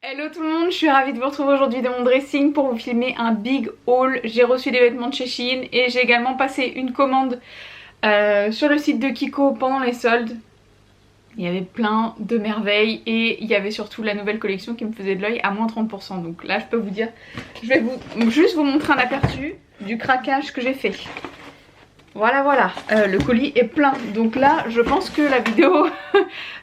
Hello tout le monde, je suis ravie de vous retrouver aujourd'hui dans mon dressing pour vous filmer un big haul. J'ai reçu des vêtements de chez Shein et j'ai également passé une commande sur le site de Kiko pendant les soldes. Il y avait plein de merveilles et il y avait surtout la nouvelle collection qui me faisait de l'œil à moins 30%. Donc là je peux vous dire, je vais juste vous montrer un aperçu du craquage que j'ai fait. Voilà, le colis est plein. Donc là, je pense que la vidéo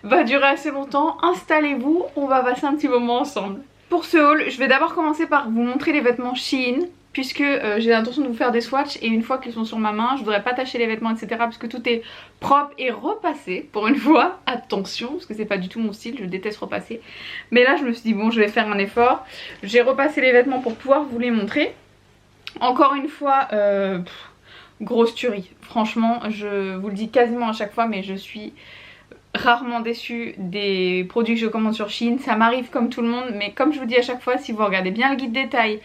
va durer assez longtemps. Installez-vous, on va passer un petit moment ensemble. Pour ce haul, je vais d'abord commencer par vous montrer les vêtements Shein, puisque j'ai l'intention de vous faire des swatchs et une fois qu'ils sont sur ma main, je voudrais pas tâcher les vêtements, etc. parce que tout est propre et repassé pour une fois. Attention, parce que c'est pas du tout mon style, je déteste repasser. Mais là, je me suis dit bon, je vais faire un effort. J'ai repassé les vêtements pour pouvoir vous les montrer. Encore une fois... grosse tuerie, franchement je vous le dis quasiment à chaque fois mais je suis rarement déçue des produits que je commande sur Shein. Ça m'arrive comme tout le monde mais comme je vous dis à chaque fois, si vous regardez bien le guide détail,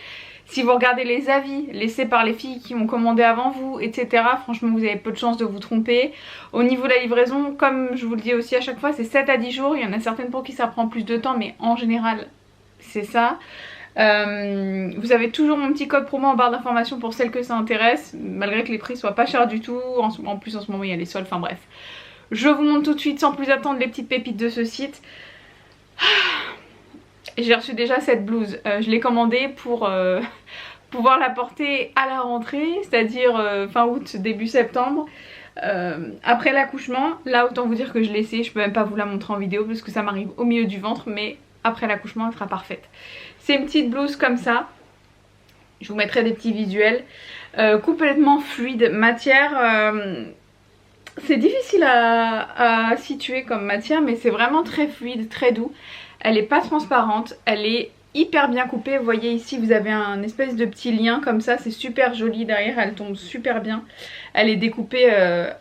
si vous regardez les avis laissés par les filles qui ont commandé avant vous, etc. franchement vous avez peu de chances de vous tromper. Au niveau de la livraison, comme je vous le dis aussi à chaque fois, c'est 7 à 10 jours, il y en a certaines pour qui ça prend plus de temps mais en général c'est ça. Vous avez toujours mon petit code promo en barre d'informations pour celles que ça intéresse, malgré que les prix soient pas chers du tout. En plus en ce moment il y a les soldes, enfin bref. Je vous montre tout de suite sans plus attendre les petites pépites de ce site. J'ai reçu déjà cette blouse, je l'ai commandée pour pouvoir la porter à la rentrée, c'est-à-dire fin août, début septembre. Après l'accouchement, là autant vous dire que je l'ai essayé, je peux même pas vous la montrer en vidéo parce que ça m'arrive au milieu du ventre, mais après l'accouchement elle sera parfaite. C'est une petite blouse comme ça, je vous mettrai des petits visuels, complètement fluide, matière, c'est difficile à situer comme matière mais c'est vraiment très fluide, très doux. Elle est pas transparente, elle est hyper bien coupée, vous voyez ici vous avez un espèce de petit lien comme ça, c'est super joli derrière, elle tombe super bien. Elle est découpée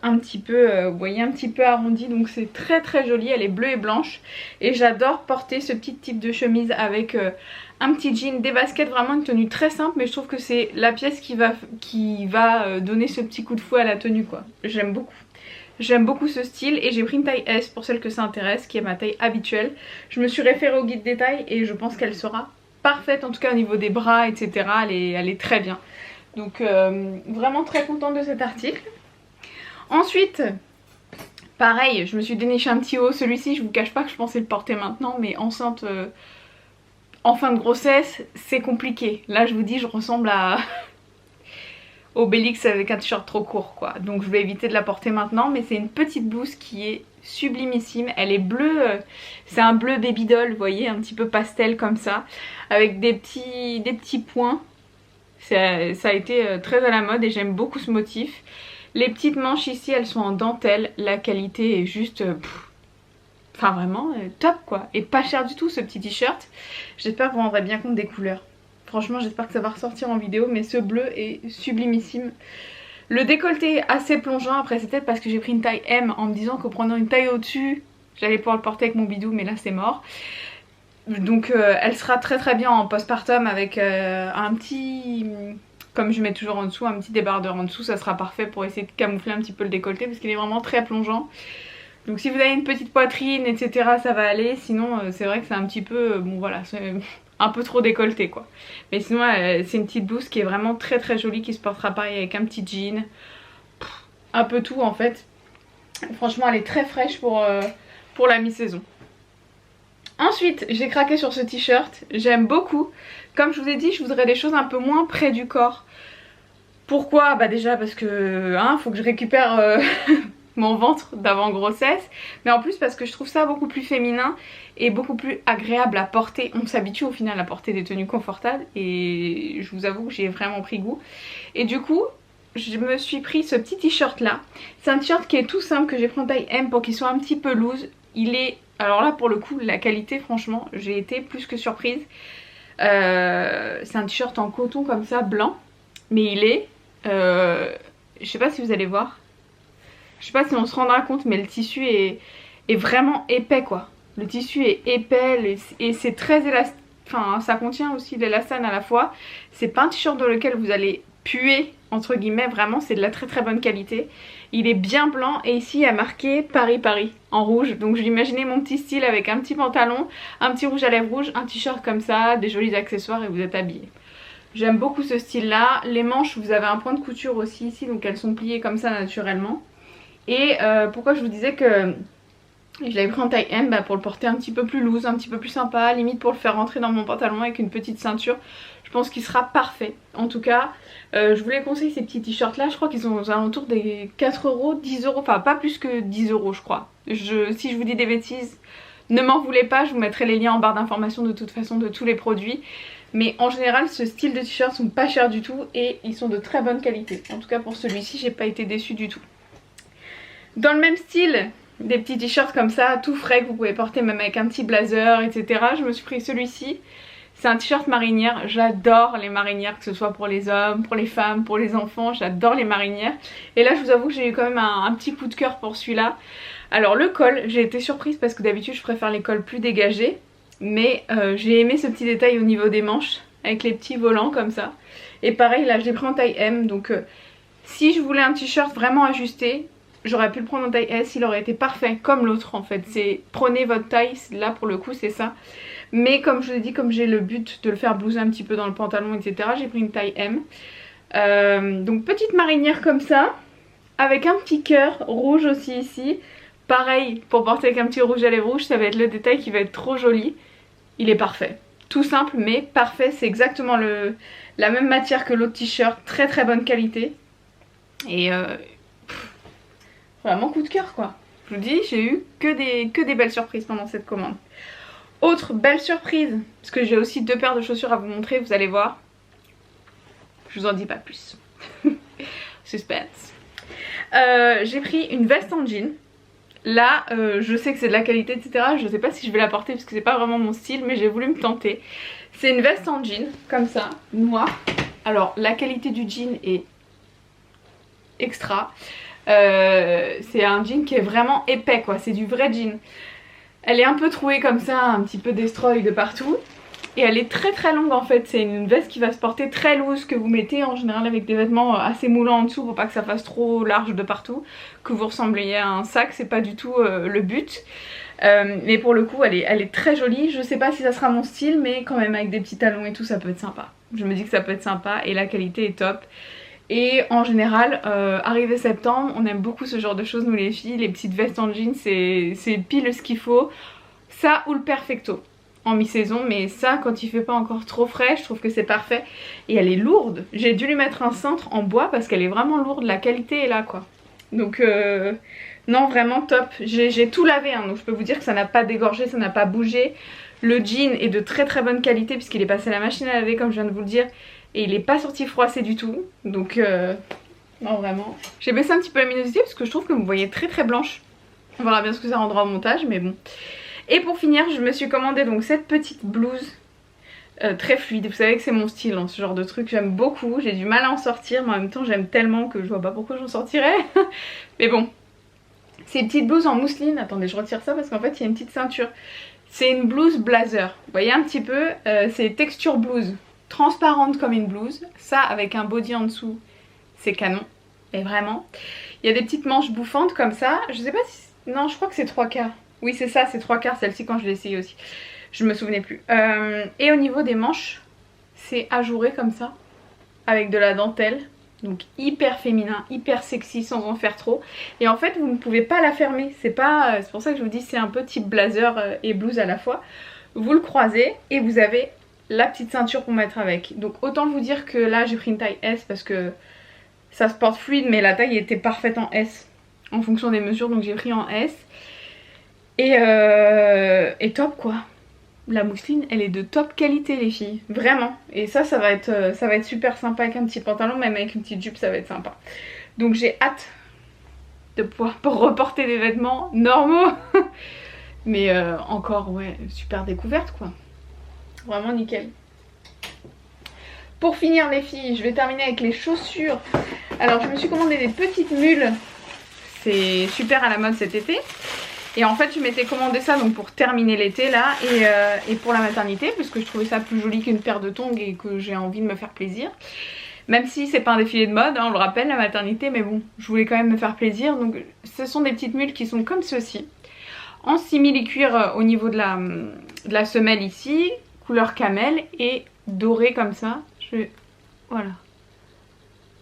un petit peu, vous voyez un petit peu arrondie, donc c'est très très joli, elle est bleue et blanche. Et j'adore porter ce petit type de chemise avec un petit jean, des baskets, vraiment une tenue très simple, mais je trouve que c'est la pièce qui va donner ce petit coup de fouet à la tenue quoi. J'aime beaucoup. J'aime beaucoup ce style et j'ai pris une taille S pour celle que ça intéresse, qui est ma taille habituelle. Je me suis référée au guide détail et je pense qu'elle sera parfaite, en tout cas au niveau des bras, etc. Elle est très bien. Donc vraiment très contente de cet article. Ensuite, pareil, je me suis déniché un petit haut. Celui-ci, je vous cache pas que je pensais le porter maintenant, mais enceinte en fin de grossesse, c'est compliqué. Là, je vous dis, je ressemble à... Obélix avec un t-shirt trop court quoi, donc je vais éviter de la porter maintenant, mais c'est une petite blouse qui est sublimissime, elle est bleue, c'est un bleu baby doll, vous voyez, un petit peu pastel comme ça, avec des petits points, ça a été très à la mode et j'aime beaucoup ce motif. Les petites manches ici elles sont en dentelle, la qualité est juste... enfin vraiment top quoi, et pas cher du tout ce petit t-shirt. J'espère que vous vous rendrez bien compte des couleurs. Franchement j'espère que ça va ressortir en vidéo mais ce bleu est sublimissime. Le décolleté est assez plongeant, après c'est peut-être parce que j'ai pris une taille M en me disant qu'en prenant une taille au-dessus j'allais pouvoir le porter avec mon bidou mais là c'est mort. Donc elle sera très très bien en postpartum avec un petit... comme je mets toujours en dessous, un petit débardeur en dessous, ça sera parfait pour essayer de camoufler un petit peu le décolleté parce qu'il est vraiment très plongeant. Donc si vous avez une petite poitrine etc ça va aller, sinon c'est vrai que c'est un petit peu... bon voilà, c'est... un peu trop décolleté quoi. Mais sinon c'est une petite blouse qui est vraiment très très jolie, qui se portera pareil avec un petit jean. Un peu tout en fait. Franchement elle est très fraîche pour la mi-saison. Ensuite j'ai craqué sur ce t-shirt, j'aime beaucoup. Comme je vous ai dit, je voudrais des choses un peu moins près du corps. Pourquoi? Bah déjà parce que faut que je récupère mon ventre d'avant grossesse, mais en plus parce que je trouve ça beaucoup plus féminin et beaucoup plus agréable à porter. On s'habitue au final à porter des tenues confortables et je vous avoue que j'ai vraiment pris goût. Et du coup je me suis pris ce petit t-shirt là. C'est un t-shirt qui est tout simple, que j'ai pris en taille M pour qu'il soit un petit peu loose. Il est, alors là pour le coup la qualité franchement j'ai été plus que surprise. C'est un t-shirt en coton comme ça blanc, mais il est je sais pas si vous allez voir, je sais pas si on se rendra compte mais le tissu est vraiment épais quoi. Le tissu est épais et c'est très élastique, enfin ça contient aussi de l'élastane à la fois. C'est pas un t-shirt dans lequel vous allez puer entre guillemets, vraiment c'est de la très très bonne qualité. Il est bien blanc et ici il y a marqué Paris Paris en rouge. Donc je l'imaginais mon petit style avec un petit pantalon, un petit rouge à lèvres rouge, un t-shirt comme ça, des jolis accessoires et vous êtes habillé. J'aime beaucoup ce style là. Les manches, vous avez un point de couture aussi ici, donc elles sont pliées comme ça naturellement. Et pourquoi je vous disais que je l'avais pris en taille M, pour le porter un petit peu plus loose, un petit peu plus sympa, limite pour le faire rentrer dans mon pantalon avec une petite ceinture. Je pense qu'il sera parfait. En tout cas, je vous les conseille ces petits t-shirts là, je crois qu'ils sont aux alentours des 4 euros, 10 euros, enfin pas plus que 10 euros je crois. Si je vous dis des bêtises, ne m'en voulez pas, je vous mettrai les liens en barre d'informations de toute façon de tous les produits. Mais en général ce style de t-shirts sont pas chers du tout et ils sont de très bonne qualité. En tout cas pour celui-ci j'ai pas été déçue du tout. Dans le même style, des petits t-shirts comme ça, tout frais que vous pouvez porter même avec un petit blazer etc. Je me suis pris celui-ci. C'est un t-shirt marinière, j'adore les marinières, que ce soit pour les hommes, pour les femmes, pour les enfants, j'adore les marinières. Et là je vous avoue que j'ai eu quand même un petit coup de cœur pour celui-là. Alors le col, j'ai été surprise parce que d'habitude je préfère les cols plus dégagés. Mais j'ai aimé ce petit détail au niveau des manches, avec les petits volants comme ça. Et pareil là je l'ai pris en taille M, donc si je voulais un t-shirt vraiment ajusté, j'aurais pu le prendre en taille S, il aurait été parfait comme l'autre en fait. C'est prenez votre taille, là pour le coup c'est ça. Mais comme je vous ai dit, comme j'ai le but de le faire blouser un petit peu dans le pantalon etc, j'ai pris une taille M. Donc petite marinière comme ça, avec un petit cœur rouge aussi ici. Pareil, pour porter avec un petit rouge à lèvres rouge, ça va être le détail qui va être trop joli. Il est parfait. Tout simple mais parfait, c'est exactement la même matière que l'autre t-shirt, très très bonne qualité. Et vraiment coup de cœur quoi. Je vous dis, j'ai eu que des belles surprises pendant cette commande. Autre belle surprise, parce que j'ai aussi 2 paires de chaussures à vous montrer, vous allez voir. Je vous en dis pas plus. Suspense. J'ai pris une veste en jean. Là, je sais que c'est de la qualité, etc. Je sais pas si je vais la porter parce que c'est pas vraiment mon style, mais j'ai voulu me tenter. C'est une veste en jean, comme ça, noire. Alors, la qualité du jean est extra. C'est un jean qui est vraiment épais, quoi. C'est du vrai jean. Elle est un peu trouée comme ça, un petit peu destroy de partout. Et elle est très très longue en fait, c'est une veste qui va se porter très loose, que vous mettez en général avec des vêtements assez moulants en dessous pour pas que ça fasse trop large de partout, que vous ressembliez à un sac, c'est pas du tout le but. Mais pour le coup elle est très jolie, je sais pas si ça sera mon style mais quand même avec des petits talons et tout ça peut être sympa. Je me dis que ça peut être sympa et la qualité est top. Et en général, arrivé septembre, on aime beaucoup ce genre de choses nous les filles, les petites vestes en jean c'est pile ce qu'il faut. Ça ou le perfecto en mi-saison, mais ça quand il fait pas encore trop frais je trouve que c'est parfait. Et elle est lourde, j'ai dû lui mettre un cintre en bois parce qu'elle est vraiment lourde, la qualité est là quoi. Donc non vraiment top, j'ai tout lavé hein, donc je peux vous dire que ça n'a pas dégorgé, ça n'a pas bougé. Le jean est de très très bonne qualité puisqu'il est passé à la machine à laver comme je viens de vous le dire. Et il est pas sorti froissé du tout, donc non vraiment. J'ai baissé un petit peu la luminosité parce que je trouve que vous me voyez très très blanche. On verra bien ce que ça rendra au montage mais bon. Et pour finir je me suis commandé donc cette petite blouse très fluide. Vous savez que c'est mon style hein, ce genre de truc, j'aime beaucoup. J'ai du mal à en sortir mais en même temps j'aime tellement que je vois pas pourquoi j'en sortirais. Mais bon, c'est une petite blouse en mousseline. Attendez je retire ça parce qu'en fait il y a une petite ceinture. C'est une blouse blazer, vous voyez un petit peu, c'est texture blouse. Transparente comme une blouse, ça avec un body en dessous c'est canon, mais vraiment. Il y a des petites manches bouffantes comme ça, je sais pas si... Non je crois que c'est 3/4, oui c'est ça, c'est 3/4 celle-ci quand je l'ai essayé aussi, je me souvenais plus. Et au niveau des manches, c'est ajouré comme ça, avec de la dentelle, donc hyper féminin, hyper sexy sans en faire trop. Et en fait vous ne pouvez pas la fermer, c'est pour ça que je vous dis c'est un peu type blazer et blouse à la fois. Vous le croisez et vous avez la petite ceinture pour mettre avec. Donc autant vous dire que là j'ai pris une taille S parce que ça se porte fluide mais la taille était parfaite en S en fonction des mesures donc j'ai pris en S. Et top quoi. La mousseline elle est de top qualité les filles, vraiment. Et ça va être super sympa avec un petit pantalon, même avec une petite jupe ça va être sympa. Donc j'ai hâte de pouvoir reporter des vêtements normaux. Mais encore ouais, super découverte quoi. Vraiment nickel. Pour finir les filles, je vais terminer avec les chaussures. Alors je me suis commandé des petites mules. C'est super à la mode cet été. Et en fait je m'étais commandé ça donc pour terminer l'été là. Et pour la maternité, puisque je trouvais ça plus joli qu'une paire de tongs et que j'ai envie de me faire plaisir. Même si c'est pas un défilé de mode, hein, on le rappelle, la maternité, mais bon, je voulais quand même me faire plaisir. Donc ce sont des petites mules qui sont comme ceci, en simili-cuir au niveau de la semelle ici, couleur camel et dorée comme ça. Voilà.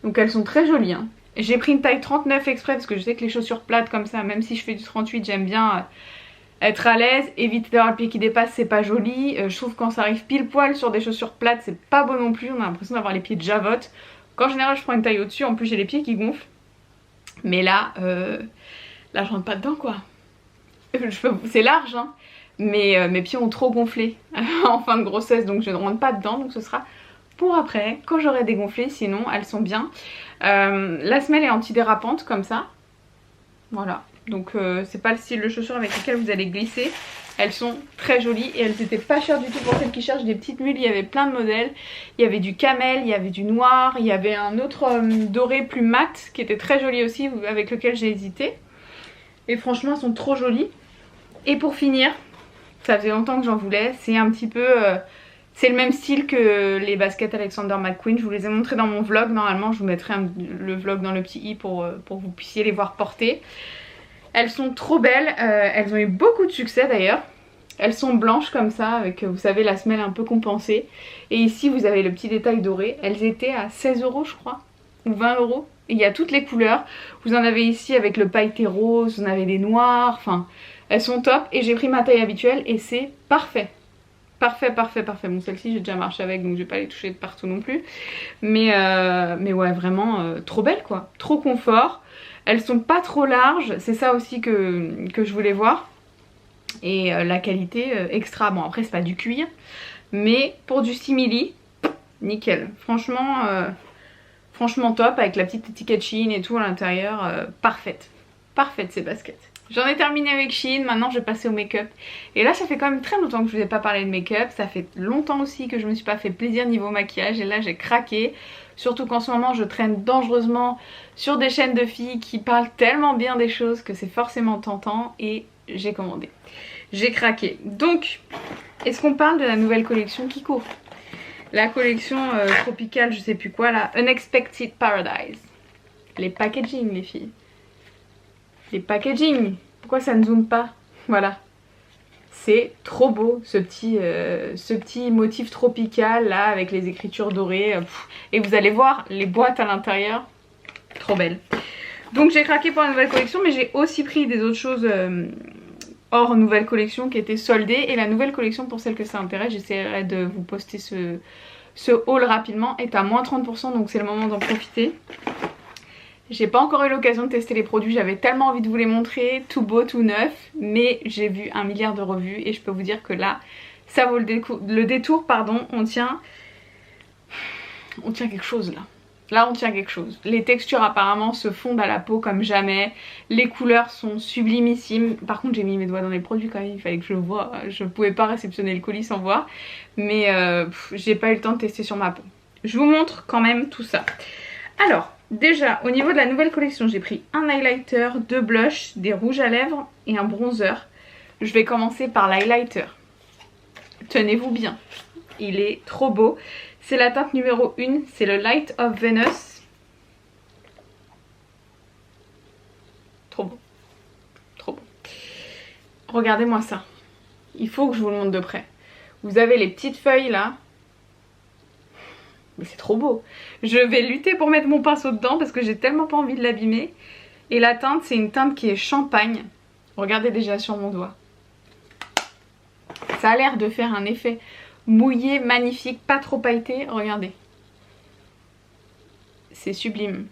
Donc elles sont très jolies, hein. J'ai pris une taille 39 exprès parce que je sais que les chaussures plates comme ça, même si je fais du 38, j'aime bien être à l'aise, éviter d'avoir le pied qui dépasse, c'est pas joli. Je trouve quand ça arrive pile poil sur des chaussures plates, c'est pas beau non plus, on a l'impression d'avoir les pieds de javotte. En général je prends une taille au-dessus, en plus j'ai les pieds qui gonflent. Mais là, là je rentre pas dedans quoi. C'est large hein, mais mes pieds ont trop gonflé en fin de grossesse, donc je ne rentre pas dedans, donc ce sera pour après, quand j'aurai dégonflé, sinon elles sont bien. La semelle est antidérapante comme ça, voilà. Donc c'est pas le style de chaussures avec lesquelles vous allez glisser. Elles sont très jolies et elles étaient pas chères du tout pour celles qui cherchent des petites mules. Il y avait plein de modèles. Il y avait du camel, il y avait du noir, il y avait un autre doré plus mat qui était très joli aussi, avec lequel j'ai hésité. Et franchement elles sont trop jolies. Et pour finir, ça faisait longtemps que j'en voulais, c'est un petit peu... c'est le même style que les baskets Alexander McQueen. Je vous les ai montrées dans mon vlog. Normalement je vous mettrai le vlog dans le petit i pour que vous puissiez les voir porter. Elles sont trop belles, elles ont eu beaucoup de succès d'ailleurs. Elles sont blanches comme ça avec, vous savez, la semelle un peu compensée. Et ici vous avez le petit détail doré. Elles étaient à 16 € je crois, ou 20 €. Il y a toutes les couleurs. Vous en avez ici avec le pailleté rose, vous en avez des noirs, enfin elles sont top. Et j'ai pris ma taille habituelle et c'est parfait. Parfait, parfait, parfait. Bon, celle-ci j'ai déjà marché avec, donc je vais pas les toucher de partout non plus. Mais ouais, vraiment trop belle quoi. Trop confort. Elles sont pas trop larges, c'est ça aussi que je voulais voir. Et la qualité extra. Bon après c'est pas du cuir, mais pour du simili, nickel. Franchement, franchement top, avec la petite étiquette Shein et tout à l'intérieur. Parfaite. Parfaite ces baskets. J'en ai terminé avec Shein, maintenant je vais passer au make-up. Et là ça fait quand même très longtemps que je vous ai pas parlé de make-up. Ça fait longtemps aussi que je me suis pas fait plaisir niveau maquillage. Et là j'ai craqué. Surtout qu'en ce moment je traîne dangereusement sur des chaînes de filles qui parlent tellement bien des choses que c'est forcément tentant. Et j'ai commandé. J'ai craqué. Donc, est-ce qu'on parle de la nouvelle collection qui court? La collection tropicale, je sais plus quoi là. Unexpected Paradise. Les packaging les filles. Les packaging. Pourquoi ça ne zoome pas? Voilà. C'est trop beau ce petit motif tropical là avec les écritures dorées. Et vous allez voir les boîtes à l'intérieur. Trop belles. Donc j'ai craqué pour la nouvelle collection, mais j'ai aussi pris des autres choses hors nouvelle collection qui étaient soldées. Et la nouvelle collection, pour celles que ça intéresse, j'essaierai de vous poster ce haul rapidement, est à moins 30%, donc c'est le moment d'en profiter. J'ai pas encore eu l'occasion de tester les produits, j'avais tellement envie de vous les montrer, tout beau, tout neuf, mais j'ai vu 1 milliard de revues et je peux vous dire que là, ça vaut le détour, pardon, on tient quelque chose là. Là on tient quelque chose. Les textures apparemment se fondent à la peau comme jamais, les couleurs sont sublimissimes. Par contre j'ai mis mes doigts dans les produits quand même, il fallait que je voie, je pouvais pas réceptionner le colis sans voir, mais j'ai pas eu le temps de tester sur ma peau. Je vous montre quand même tout ça. Alors, déjà, au niveau de la nouvelle collection, j'ai pris un highlighter, 2 blushs, des rouges à lèvres et un bronzer. Je vais commencer par l'highlighter. Tenez-vous bien, il est trop beau. C'est la teinte numéro 1, c'est le Light of Venus. Trop beau, trop beau. Regardez-moi ça. Il faut que je vous le montre de près. Vous avez les petites feuilles là. Mais c'est trop beau. Je vais lutter pour mettre mon pinceau dedans parce que j'ai tellement pas envie de l'abîmer. Et la teinte, c'est une teinte qui est champagne. Regardez déjà sur mon doigt. Ça a l'air de faire un effet mouillé, magnifique, pas trop pailleté. Regardez. C'est sublime.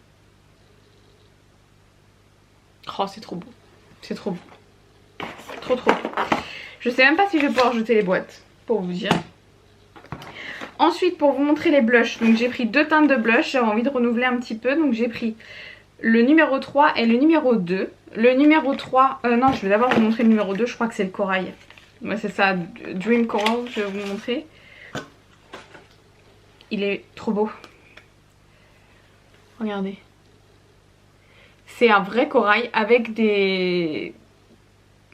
Oh, c'est trop beau. C'est trop beau. Trop trop beau. Je sais même pas si je vais pouvoir jeter les boîtes, pour vous dire. Ensuite, pour vous montrer les blushs, donc j'ai pris 2 teintes de blush, j'avais envie de renouveler un petit peu, donc j'ai pris le numéro 3 et le numéro 2. Le numéro 3, non, je vais d'abord vous montrer le numéro 2, je crois que c'est le corail. Ouais, c'est ça, Dream Coral, je vais vous montrer. Il est trop beau. Regardez. C'est un vrai corail avec des...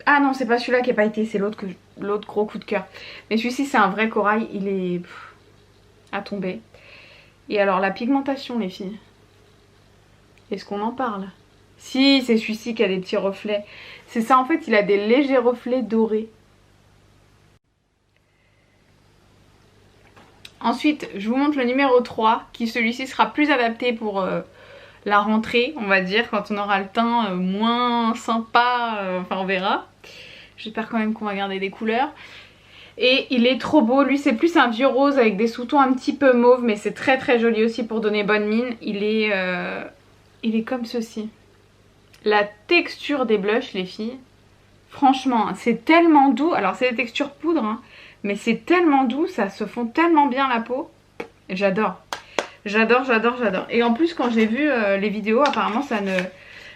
Ah non, c'est pas celui-là qui est pailleté, c'est l'autre gros coup de cœur. Mais celui-ci, c'est un vrai corail, il est... à tomber. Et alors la pigmentation les filles, est-ce qu'on en parle? Si, c'est celui-ci qui a des petits reflets. C'est ça en fait, il a des légers reflets dorés. Ensuite, je vous montre le numéro 3, qui celui-ci sera plus adapté pour la rentrée, on va dire, quand on aura le teint moins sympa, enfin on verra. J'espère quand même qu'on va garder des couleurs. Et il est trop beau, lui c'est plus un vieux rose avec des sous-tons un petit peu mauve, mais c'est très très joli aussi pour donner bonne mine. Il est comme ceci. La texture des blushs les filles, franchement, c'est tellement doux. Alors c'est des textures poudre, hein, mais c'est tellement doux, ça se fond tellement bien la peau. J'adore. J'adore, j'adore, j'adore. Et en plus quand j'ai vu les vidéos, apparemment ça ne...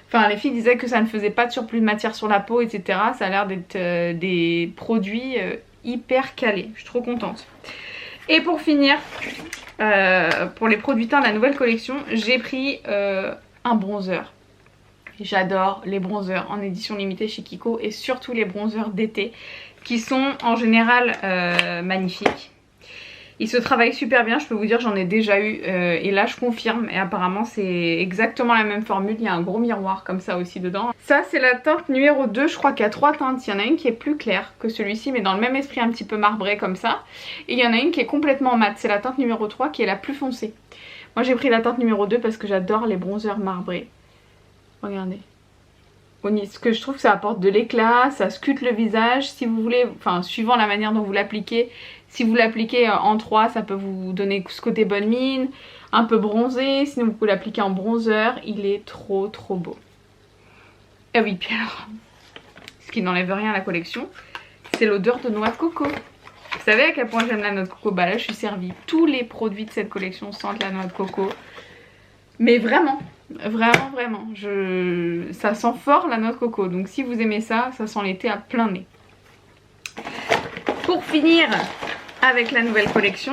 Enfin les filles disaient que ça ne faisait pas de surplus de matière sur la peau, etc. Ça a l'air d'être des produits hyper calés. Je suis trop contente. Et pour finir, pour les produits teints de la nouvelle collection, j'ai pris un bronzer. J'adore les bronzers en édition limitée chez Kiko et surtout les bronzers d'été qui sont en général magnifiques. Ils se travaillent super bien, je peux vous dire, j'en ai déjà eu et là je confirme. Et apparemment c'est exactement la même formule, il y a un gros miroir comme ça aussi dedans. Ça c'est la teinte numéro 2, je crois qu'il y a 3 teintes. Il y en a une qui est plus claire que celui-ci mais dans le même esprit un petit peu marbré comme ça. Et il y en a une qui est complètement mate, c'est la teinte numéro 3 qui est la plus foncée. Moi j'ai pris la teinte numéro 2 parce que j'adore les bronzers marbrés. Regardez. Ce que je trouve que ça apporte de l'éclat, ça sculpte le visage. Si vous voulez, enfin suivant la manière dont vous l'appliquez, si vous l'appliquez en 3, ça peut vous donner ce côté bonne mine, un peu bronzé. Sinon vous pouvez l'appliquer en bronzer, il est trop trop beau. Et oui, puis alors, ce qui n'enlève rien à la collection, c'est l'odeur de noix de coco. Vous savez à quel point j'aime la noix de coco? Bah là je suis servie. Tous les produits de cette collection sentent la noix de coco. Mais vraiment, vraiment, vraiment, ça sent fort la noix de coco. Donc si vous aimez ça, ça sent l'été à plein nez. Pour finir avec la nouvelle collection.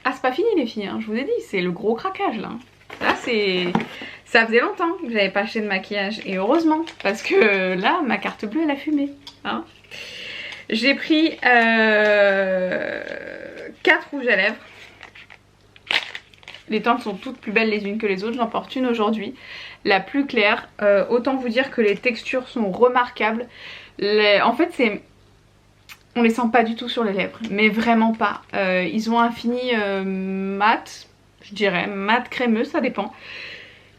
Ah c'est pas fini les filles, hein, je vous ai dit, c'est le gros craquage là. Là c'est... Ça faisait longtemps que j'avais pas acheté de maquillage. Et heureusement, parce que là ma carte bleue elle a fumé. Hein. J'ai pris 4 rouges à lèvres. Les teintes sont toutes plus belles les unes que les autres. J'en porte une aujourd'hui, la plus claire. Autant vous dire que les textures sont remarquables. En fait, on les sent pas du tout sur les lèvres. Mais vraiment pas. Ils ont un fini mat, je dirais. Mat crémeux, ça dépend.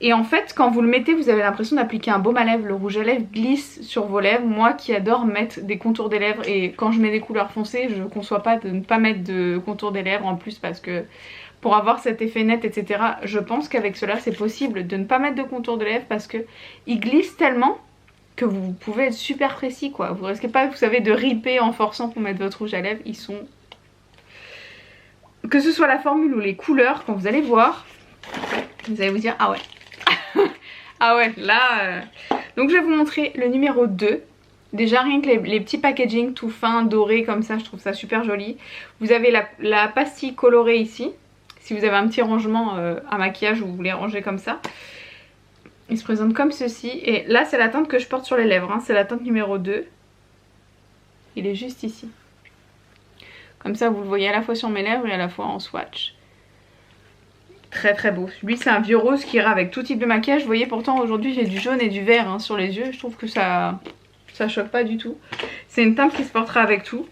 Et en fait, quand vous le mettez, vous avez l'impression d'appliquer un baume à lèvres. Le rouge à lèvres glisse sur vos lèvres. Moi qui adore mettre des contours des lèvres. Et quand je mets des couleurs foncées, je ne conçois pas de ne pas mettre de contour des lèvres en plus parce que... Pour avoir cet effet net, etc. Je pense qu'avec cela c'est possible de ne pas mettre de contour de lèvres parce que il glisse tellement que vous pouvez être super précis quoi. Vous risquez pas, vous savez, de ripper en forçant pour mettre votre rouge à lèvres. Ils sont... Que ce soit la formule ou les couleurs, quand vous allez voir, vous allez vous dire ah ouais. Ah ouais, là... Donc je vais vous montrer le numéro 2. Déjà rien que les petits packaging tout fins, dorés comme ça, je trouve ça super joli. Vous avez la pastille colorée ici. Si vous avez un petit rangement à maquillage ou vous voulez ranger comme ça. Il se présente comme ceci. Et là c'est la teinte que je porte sur les lèvres. Hein. C'est la teinte numéro 2. Il est juste ici. Comme ça vous le voyez à la fois sur mes lèvres et à la fois en swatch. Très très beau. Lui c'est un vieux rose qui ira avec tout type de maquillage. Vous voyez pourtant aujourd'hui j'ai du jaune et du vert hein, sur les yeux. Je trouve que ça choque pas du tout. C'est une teinte qui se portera avec tout.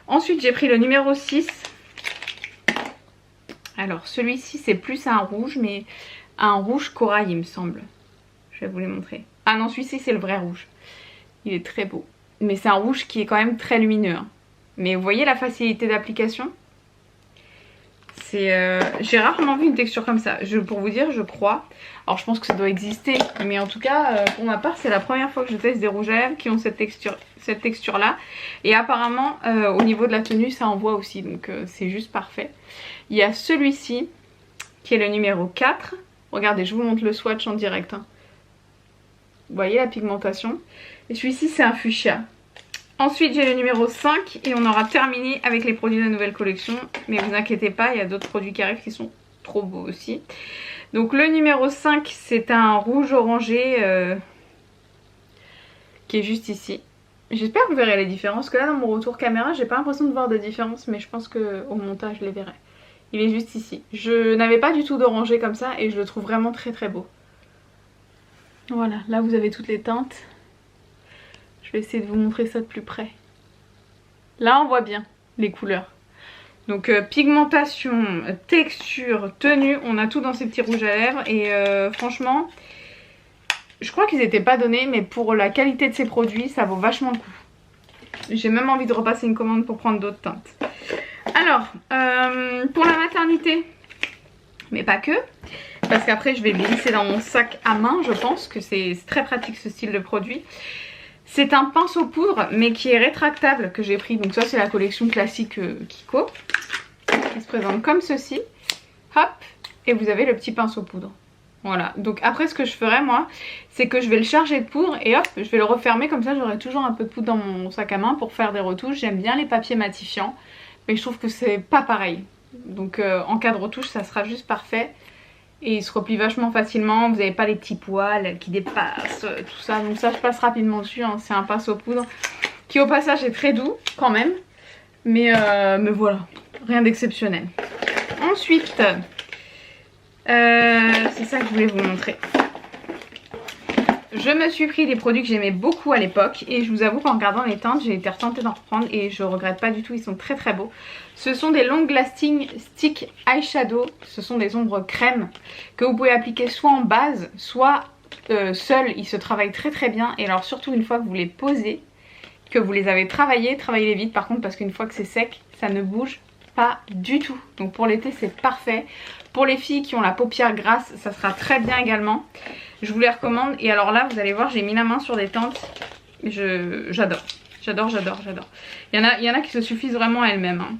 Ensuite j'ai pris le numéro 6. Alors celui-ci c'est plus un rouge mais un rouge corail il me semble. Je vais vous les montrer. Ah non celui-ci c'est le vrai rouge. Il est très beau. Mais c'est un rouge qui est quand même très lumineux. Hein. Mais vous voyez la facilité d'application? J'ai rarement vu une texture comme ça. Pour vous dire je crois. Alors je pense que ça doit exister. Mais en tout cas pour ma part c'est la première fois que je teste des rouges à lèvres qui ont cette texture là. Et apparemment au niveau de la tenue ça envoie aussi. Donc c'est juste parfait. Il y a celui-ci qui est le numéro 4. Regardez, je vous montre le swatch en direct. Hein. Vous voyez la pigmentation. Et celui-ci c'est un fuchsia. Ensuite j'ai le numéro 5 et on aura terminé avec les produits de la nouvelle collection. Mais vous inquiétez pas, il y a d'autres produits qui arrivent qui sont trop beaux aussi. Donc le numéro 5 c'est un rouge orangé qui est juste ici. J'espère que vous verrez les différences. Parce que là dans mon retour caméra j'ai pas l'impression de voir de différence. Mais je pense qu'au montage je les verrai. Il est juste ici. Je n'avais pas du tout d'orangé comme ça et je le trouve vraiment très très beau. Voilà, là vous avez toutes les teintes. Je vais essayer de vous montrer ça de plus près. Là on voit bien les couleurs. Donc pigmentation, texture, tenue, on a tout dans ces petits rouges à lèvres. Et franchement, je crois qu'ils n'étaient pas donnés, mais pour la qualité de ces produits, ça vaut vachement le coup. J'ai même envie de repasser une commande pour prendre d'autres teintes. Alors, pour la maternité, mais pas que, parce qu'après je vais le glisser dans mon sac à main, je pense que c'est très pratique ce style de produit. C'est un pinceau poudre, mais qui est rétractable, que j'ai pris. Donc ça c'est la collection classique Kiko, qui se présente comme ceci. Hop, et vous avez le petit pinceau poudre. Voilà, donc après ce que je ferai moi, c'est que je vais le charger de poudre et hop, je vais le refermer, comme ça j'aurai toujours un peu de poudre dans mon sac à main pour faire des retouches. J'aime bien les papiers matifiants, mais je trouve que c'est pas pareil. Donc en cas de retouche ça sera juste parfait. Et il se replie vachement facilement, vous n'avez pas les petits poils qui dépassent, tout ça. Donc ça je passe rapidement dessus, hein. C'est un pinceau poudre qui au passage est très doux quand même. Mais voilà, rien d'exceptionnel. Ensuite, c'est ça que je voulais vous montrer. Je me suis pris des produits que j'aimais beaucoup à l'époque et je vous avoue qu'en regardant les teintes j'ai été retentée d'en reprendre et je regrette pas du tout, ils sont très très beaux. Ce sont des Long Lasting Stick Eyeshadow, ce sont des ombres crème que vous pouvez appliquer soit en base soit seul, ils se travaillent très très bien. Et alors surtout une fois que vous les posez, que vous les avez travaillés, travaillez-les vite par contre parce qu'une fois que c'est sec ça ne bouge pas du tout. Donc pour l'été c'est parfait. Pour les filles qui ont la paupière grasse ça sera très bien également. Je vous les recommande. Et alors là vous allez voir j'ai mis la main sur des teintes. J'adore. J'adore. Il y en a qui se suffisent vraiment à elles-mêmes. Hein.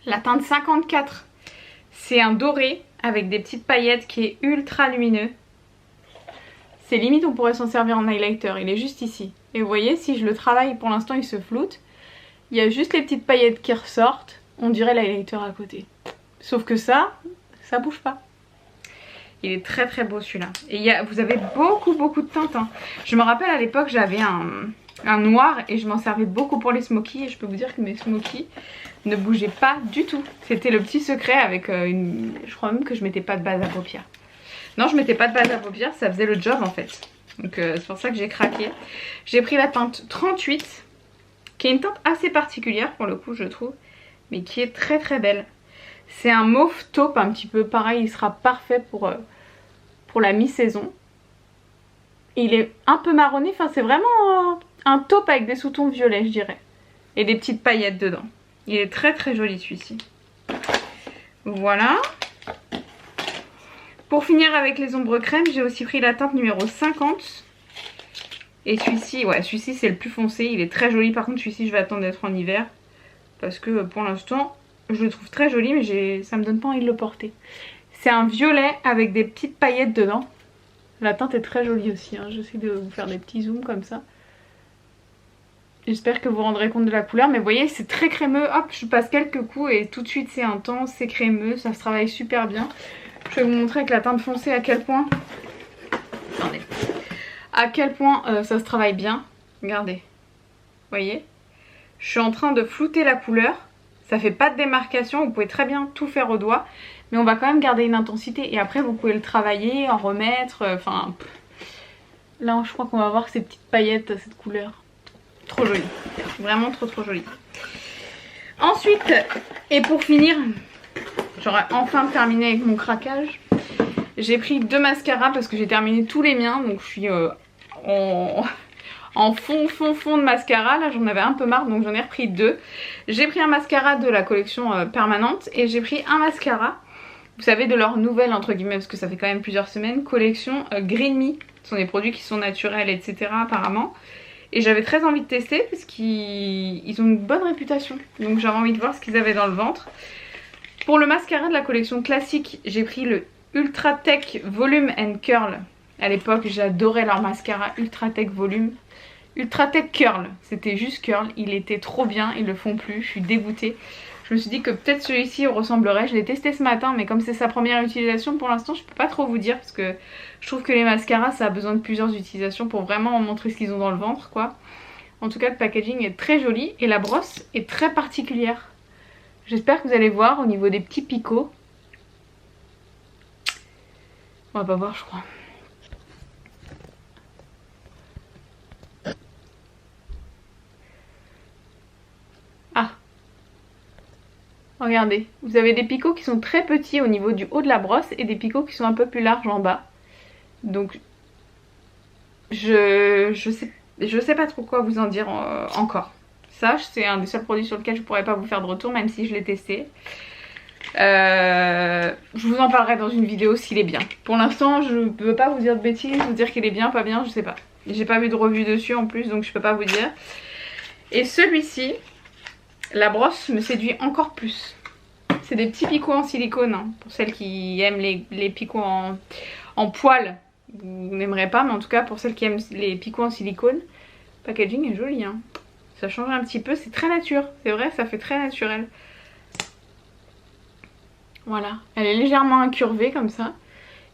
La teinte 54 c'est un doré avec des petites paillettes qui est ultra lumineux. C'est limite on pourrait s'en servir en highlighter. Il est juste ici. Et vous voyez si je le travaille pour l'instant il se floute. Il y a juste les petites paillettes qui ressortent. On dirait l'highlighter à côté. Sauf que ça bouge pas. Il est très très beau celui-là. Et vous avez beaucoup de teintes. Hein. Je me rappelle à l'époque j'avais un noir et je m'en servais beaucoup pour les smokies. Et je peux vous dire que mes smokies ne bougeaient pas du tout. C'était le petit secret avec je crois même que je mettais pas de base à paupières. Non je mettais pas de base à paupières, ça faisait le job en fait. Donc c'est pour ça que j'ai craqué. J'ai pris la teinte 38 qui est une teinte assez particulière pour le coup je trouve. Mais qui est très très belle. C'est un mauve taupe un petit peu pareil, il sera parfait pour la mi-saison. Il est un peu marronné, enfin c'est vraiment un taupe avec des sous-tons violets je dirais. Et des petites paillettes dedans. Il est très très joli celui-ci. Voilà. Pour finir avec les ombres crème, j'ai aussi pris la teinte numéro 50. Et celui-ci, ouais celui-ci c'est le plus foncé, il est très joli. Par contre celui-ci je vais attendre d'être en hiver. Parce que pour l'instant je le trouve très joli mais ça me donne pas envie de le porter. C'est un violet avec des petites paillettes dedans. La teinte est très jolie aussi, hein. J'essaie de vous faire des petits zooms comme ça. J'espère que vous vous rendrez compte de la couleur. Mais vous voyez c'est très crémeux, hop je passe quelques coups et tout de suite c'est intense, c'est crémeux, ça se travaille super bien. Je vais vous montrer avec la teinte foncée à quel point... Attendez. À quel point ça se travaille bien. Regardez. Vous voyez ? Je suis en train de flouter la couleur. Ça fait pas de démarcation. Vous pouvez très bien tout faire au doigt. Mais on va quand même garder une intensité. Et après vous pouvez le travailler, en remettre. Enfin... Là je crois qu'on va voir ces petites paillettes, cette couleur. Trop jolie. Vraiment trop jolie. Ensuite, et pour finir, j'aurais enfin terminé avec mon craquage. J'ai pris 2 mascaras parce que j'ai terminé tous les miens. Donc je suis en fond de mascara. Là j'en avais un peu marre donc j'en ai repris 2. J'ai pris un mascara de la collection permanente et j'ai pris un mascara, vous savez, de leur nouvelle entre guillemets parce que ça fait quand même plusieurs semaines, collection Green Me. Ce sont des produits qui sont naturels etc. apparemment. Et j'avais très envie de tester parce qu'ils ont une bonne réputation. Donc j'avais envie de voir ce qu'ils avaient dans le ventre. Pour le mascara de la collection classique, j'ai pris le Ultra Tech Volume and Curl. À l'époque j'adorais leur mascara Ultra Tech Volume. Ultra Tech Curl, c'était juste curl, il était trop bien, ils le font plus, je suis dégoûtée. Je me suis dit que peut-être celui-ci ressemblerait, je l'ai testé ce matin mais comme c'est sa première utilisation pour l'instant je peux pas trop vous dire parce que je trouve que les mascaras ça a besoin de plusieurs utilisations pour vraiment montrer ce qu'ils ont dans le ventre quoi. En tout cas le packaging est très joli et la brosse est très particulière. J'espère que vous allez voir au niveau des petits picots. On va pas voir je crois. Ah, regardez, vous avez des picots qui sont très petits au niveau du haut de la brosse et des picots qui sont un peu plus larges en bas. Donc je sais pas trop quoi vous en dire encore. Ça c'est un des seuls produits sur lequel je pourrais pas vous faire de retour même si je l'ai testé. Je vous en parlerai dans une vidéo s'il est bien. Pour l'instant je peux pas vous dire de bêtises, vous dire qu'il est bien, pas bien, je sais pas. J'ai pas vu de revue dessus en plus donc je peux pas vous dire. Et celui-ci, la brosse me séduit encore plus. C'est des petits picots en silicone hein. Pour celles qui aiment les picots en poil, vous n'aimerez pas, mais en tout cas pour celles qui aiment les picots en silicone, le packaging est joli hein. Ça change un petit peu, c'est très nature, c'est vrai, ça fait très naturel. Voilà, elle est légèrement incurvée comme ça.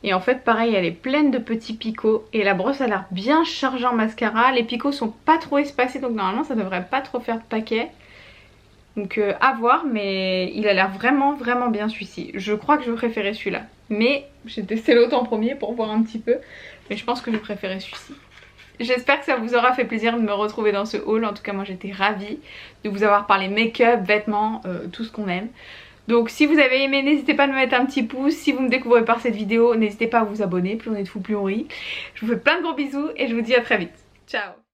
Et en fait pareil, elle est pleine de petits picots. Et la brosse a l'air bien chargée en mascara. Les picots sont pas trop espacés, donc normalement ça devrait pas trop faire de paquet. Donc à voir, mais il a l'air vraiment bien celui-ci. Je crois que je préférais celui-là. Mais j'ai testé l'autre en premier pour voir un petit peu. Mais je pense que je préférais celui-ci. J'espère que ça vous aura fait plaisir de me retrouver dans ce haul. En tout cas moi j'étais ravie de vous avoir parlé make-up, vêtements, tout ce qu'on aime. Donc si vous avez aimé, n'hésitez pas à me mettre un petit pouce. Si vous me découvrez par cette vidéo, n'hésitez pas à vous abonner. Plus on est de fous, plus on rit. Je vous fais plein de gros bisous et je vous dis à très vite. Ciao.